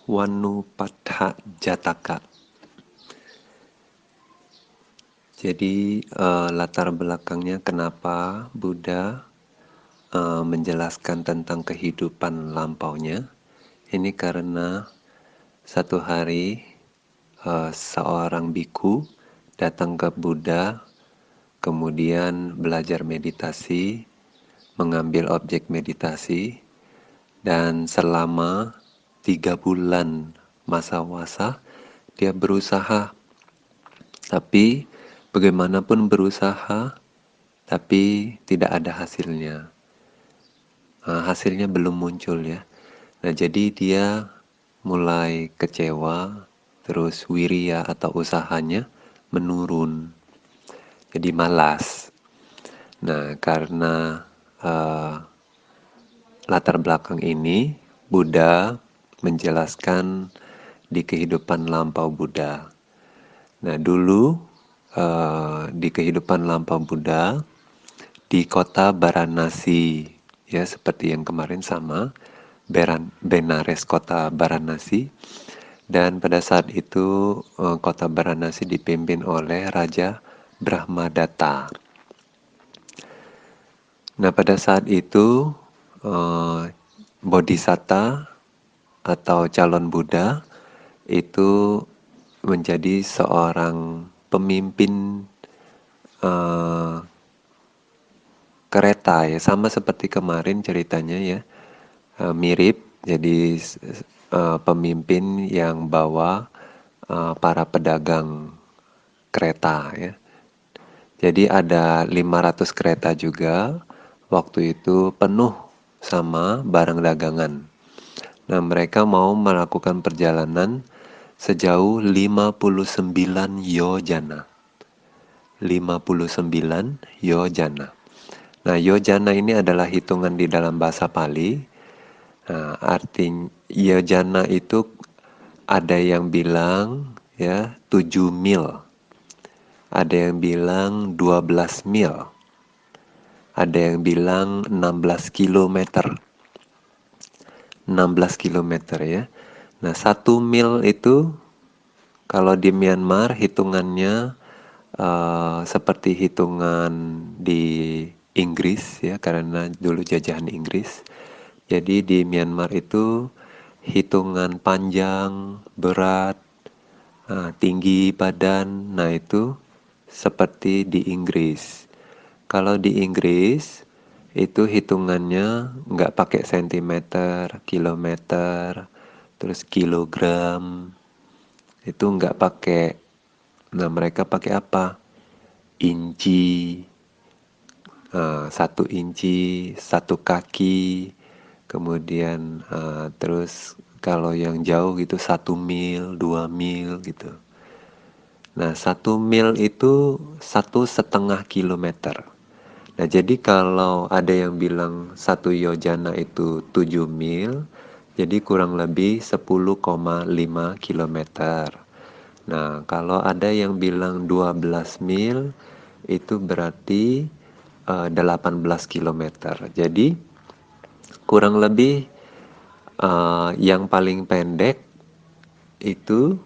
Wanupatha Jataka. Jadi latar belakangnya kenapa Buddha menjelaskan tentang kehidupan lampaunya. Ini karena satu hari seorang biku datang ke Buddha, kemudian belajar meditasi, mengambil objek meditasi, dan selama 3 bulan masa wasa dia berusaha, tapi bagaimanapun berusaha, tapi tidak ada hasilnya. Hasilnya belum muncul ya. Nah, jadi dia mulai kecewa, terus wirya atau usahanya menurun, jadi malas. Nah, karena uh, latar belakang ini, Buddha menjelaskan di kehidupan lampau Buddha. Nah, dulu di kehidupan lampau Buddha di kota Varanasi, ya seperti yang kemarin sama, Benares kota Varanasi. Dan pada saat itu kota Varanasi dipimpin oleh Raja Brahmadatta. Nah, pada saat itu Bodhisatta atau calon Buddha itu menjadi seorang pemimpin eh, kereta ya, sama seperti kemarin ceritanya ya. Mirip, jadi pemimpin yang bawa para pedagang kereta ya. Jadi ada 500 kereta juga waktu itu penuh sama barang dagangan. Nah, mereka mau melakukan perjalanan sejauh 59 yojana. 59 yojana. Nah, yojana ini adalah hitungan di dalam bahasa Pali. Nah, artinya yojana itu ada yang bilang ya 7 mil. Ada yang bilang 12 mil. Ada yang bilang 16 kilometer. 16 kilometer ya. Nah, 1 mil itu kalau di Myanmar hitungannya seperti hitungan di Inggris ya, karena dulu jajahan Inggris. Jadi di Myanmar itu hitungan panjang, berat, tinggi badan, nah itu seperti di Inggris. Kalau di Inggris itu hitungannya nggak pakai sentimeter, kilometer, terus kilogram, itu nggak pakai. Nah, mereka pakai apa? Inci, 1 inci, 1 kaki, kemudian terus kalau yang jauh gitu 1 mil, 2 mil gitu. Nah, 1 mil itu 1,5 kilometer. Nah, jadi kalau ada yang bilang 1 yojana itu 7 mil, jadi kurang lebih 10,5 kilometer. Nah, kalau ada yang bilang 12 mil, itu berarti 18 kilometer. Jadi kurang lebih yang paling pendek itu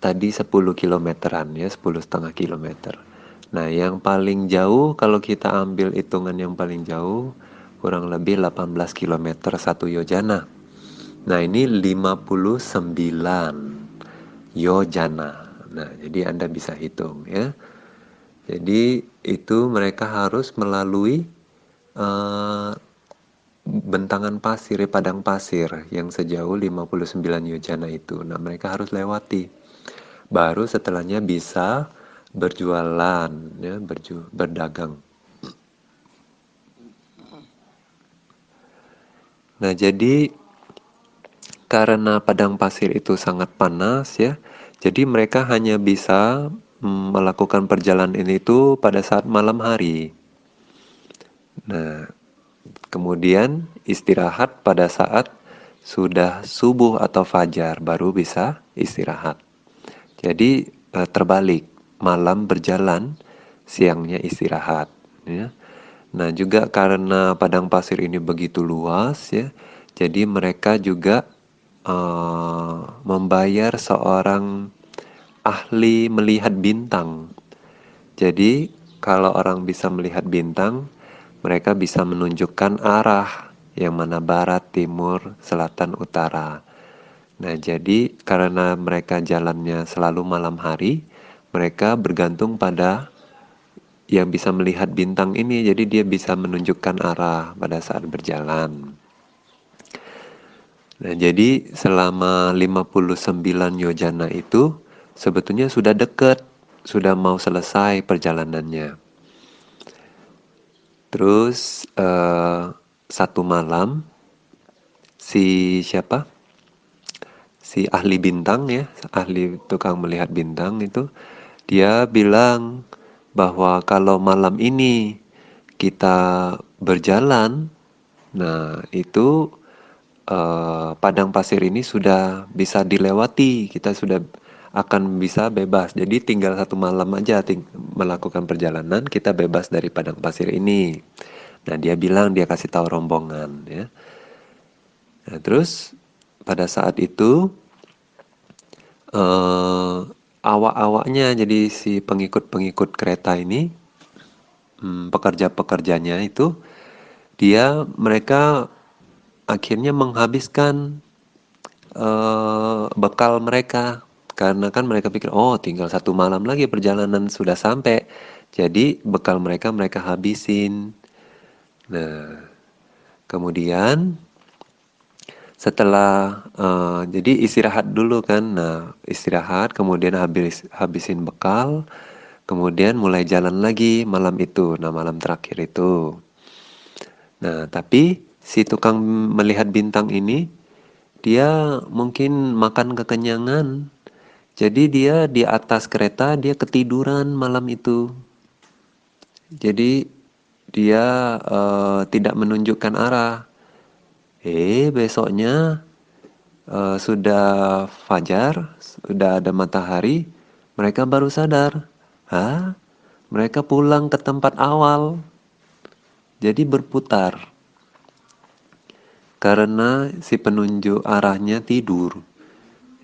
tadi 10 kilometeran ya, 10,5 kilometer. Nah, yang paling jauh kalau kita ambil hitungan yang paling jauh kurang lebih 18 kilometer 1 yojana. Nah, ini 59 yojana. Nah, jadi Anda bisa hitung ya. Jadi itu mereka harus melalui uh, bentangan pasir, padang pasir yang sejauh 59 yojana itu. Nah, mereka harus lewati. Baru setelahnya bisa berjualan, ya, berdagang. Nah, jadi karena padang pasir itu sangat panas ya, jadi mereka hanya bisa melakukan perjalanan ini itu pada saat malam hari. Nah, kemudian istirahat pada saat sudah subuh atau fajar baru bisa istirahat. Jadi terbalik, malam berjalan, siangnya istirahat. Ya. Nah, juga karena padang pasir ini begitu luas ya, jadi mereka juga membayar seorang ahli melihat bintang. Jadi, kalau orang bisa melihat bintang, mereka bisa menunjukkan arah yang mana barat, timur, selatan, utara. Nah, jadi karena mereka jalannya selalu malam hari, mereka bergantung pada yang bisa melihat bintang ini, jadi dia bisa menunjukkan arah pada saat berjalan. Nah, jadi selama 59 yojana itu sebetulnya sudah dekat, sudah mau selesai perjalanannya. Terus satu malam siapa? Si ahli bintang ya, ahli tukang melihat bintang itu, dia bilang bahwa kalau malam ini kita berjalan, nah itu padang pasir ini sudah bisa dilewati, kita sudah akan bisa bebas. Jadi tinggal satu malam aja melakukan perjalanan, kita bebas dari padang pasir ini. Nah, dia bilang, dia kasih tahu rombongan ya. Nah, terus pada saat itu awak-awaknya, jadi si pengikut-pengikut kereta ini, pekerja-pekerjanya itu, mereka akhirnya menghabiskan bekal mereka, karena kan mereka pikir, oh tinggal satu malam lagi perjalanan sudah sampai, jadi bekal mereka habisin. Nah, kemudian setelah jadi istirahat dulu kan, nah istirahat, kemudian habisin bekal, kemudian mulai jalan lagi malam itu, nah malam terakhir itu. Nah, tapi si tukang melihat bintang ini, dia mungkin makan kekenyangan. Jadi dia di atas kereta, dia ketiduran malam itu. Jadi dia tidak menunjukkan arah. Besoknya sudah fajar, sudah ada matahari, mereka baru sadar. Hah? Mereka pulang ke tempat awal. Jadi berputar. Karena si penunjuk arahnya tidur.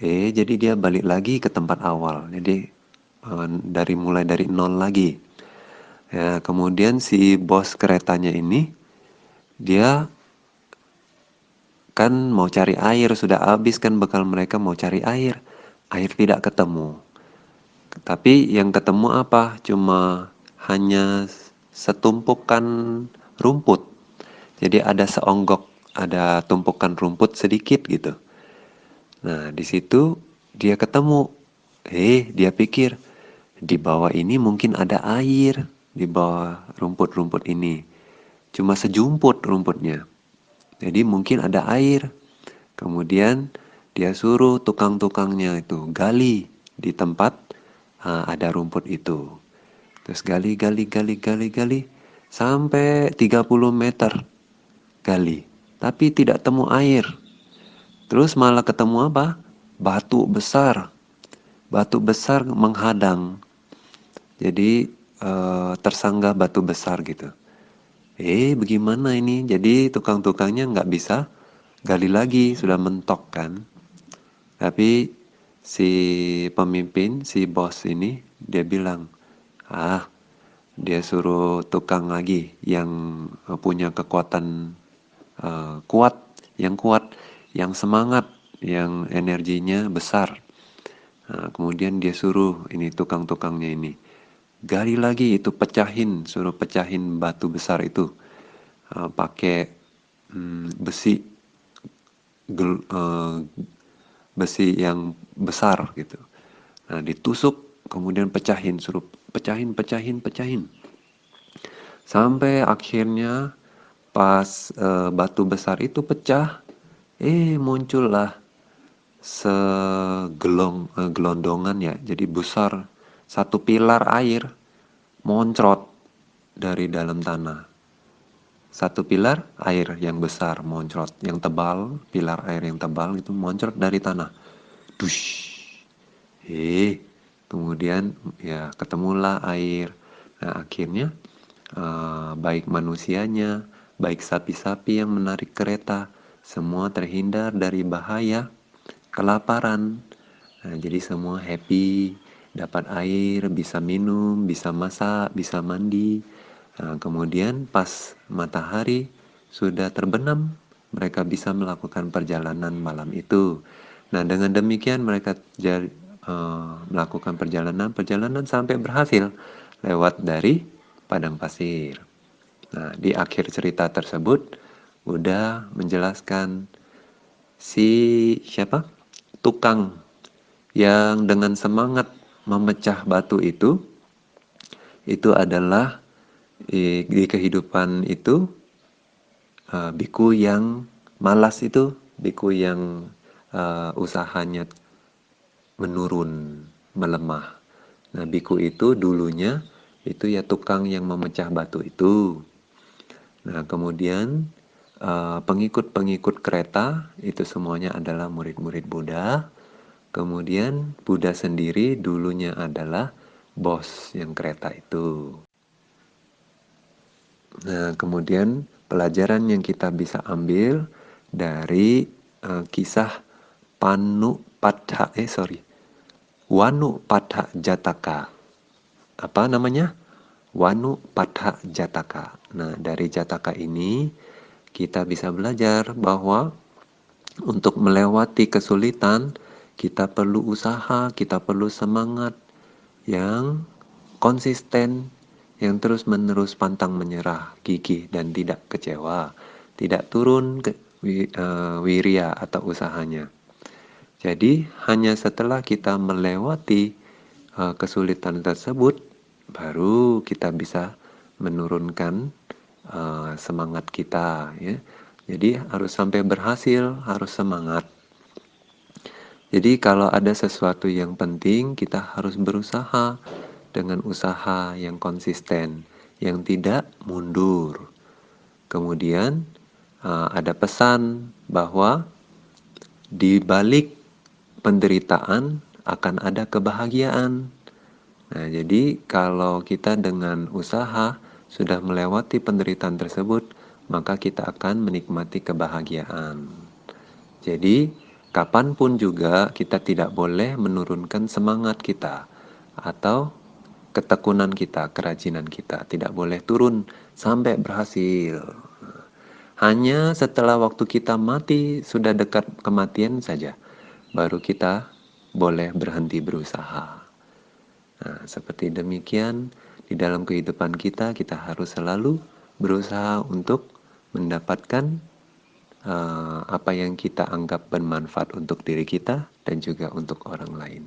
Jadi dia balik lagi ke tempat awal. Jadi mulai dari nol lagi. Ya, kemudian si bos keretanya ini, dia kan mau cari air, sudah habis kan bekal mereka, mau cari air. Air tidak ketemu. Tapi yang ketemu apa? Cuma hanya setumpukan rumput. Jadi ada seonggok, ada tumpukan rumput sedikit gitu. Nah, di situ dia ketemu. Dia pikir di bawah ini mungkin ada air, di bawah rumput-rumput ini. Cuma sejumput rumputnya. Jadi mungkin ada air. Kemudian dia suruh tukang-tukangnya itu gali di tempat ada rumput itu. Terus gali sampai 30 meter gali. Tapi tidak temu air. Terus malah ketemu apa? Batu besar. Batu besar menghadang. Jadi tersanggah batu besar gitu. Bagaimana ini? Jadi tukang-tukangnya nggak bisa gali lagi, sudah mentok kan. Tapi si pemimpin, si bos ini, dia bilang, dia suruh tukang lagi yang punya kekuatan kuat, yang semangat, yang energinya besar. Nah, kemudian dia suruh ini tukang-tukangnya ini, gali lagi itu, suruh pecahin batu besar itu pakai besi besi yang besar gitu. Nah, ditusuk, kemudian suruh pecahin. Sampai akhirnya pas batu besar itu pecah, muncullah gelondongan ya, jadi besar, satu pilar air moncrot dari dalam tanah. Satu pilar air yang besar moncrot, yang tebal, pilar air yang tebal itu moncrot dari tanah. Dush. Kemudian ya ketemulah air. Nah, akhirnya baik manusianya, baik sapi-sapi yang menarik kereta, semua terhindar dari bahaya. kelaparan. Nah, jadi semua happy, dapat air, bisa minum, bisa masak, bisa mandi. Nah, kemudian pas matahari sudah terbenam, mereka bisa melakukan perjalanan malam itu. Nah, dengan demikian mereka melakukan perjalanan sampai berhasil lewat dari padang pasir. Nah, di akhir cerita tersebut udah menjelaskan si siapa? Tukang yang dengan semangat memecah batu itu adalah di kehidupan itu biku yang malas itu, biku yang usahanya menurun, melemah. Nah, biku itu dulunya itu ya tukang yang memecah batu itu. Nah, kemudian pengikut-pengikut kereta itu semuanya adalah murid-murid Buddha. Kemudian Buddha sendiri dulunya adalah bos yang kereta itu. Nah, kemudian pelajaran yang kita bisa ambil dari kisah Wanu Patha Jataka. Apa namanya? Wanu Patha Jataka. Nah, dari Jataka ini kita bisa belajar bahwa untuk melewati kesulitan, kita perlu usaha, kita perlu semangat yang konsisten, yang terus-menerus pantang menyerah, gigih dan tidak kecewa, tidak turun wirya atau usahanya. Jadi, hanya setelah kita melewati kesulitan tersebut, baru kita bisa menurunkan semangat kita, ya. Jadi harus sampai berhasil, harus semangat. Jadi kalau ada sesuatu yang penting, kita harus berusaha dengan usaha yang konsisten, yang tidak mundur. Kemudian ada pesan bahwa di balik penderitaan akan ada kebahagiaan. Nah, jadi kalau kita dengan usaha sudah melewati penderitaan tersebut, maka kita akan menikmati kebahagiaan. Jadi, kapanpun juga kita tidak boleh menurunkan semangat kita atau ketekunan kita, kerajinan kita. Tidak boleh turun sampai berhasil. Hanya setelah waktu kita mati, sudah dekat kematian saja, baru kita boleh berhenti berusaha. Nah, seperti demikian, di dalam kehidupan kita, kita harus selalu berusaha untuk mendapatkan apa yang kita anggap bermanfaat untuk diri kita dan juga untuk orang lain.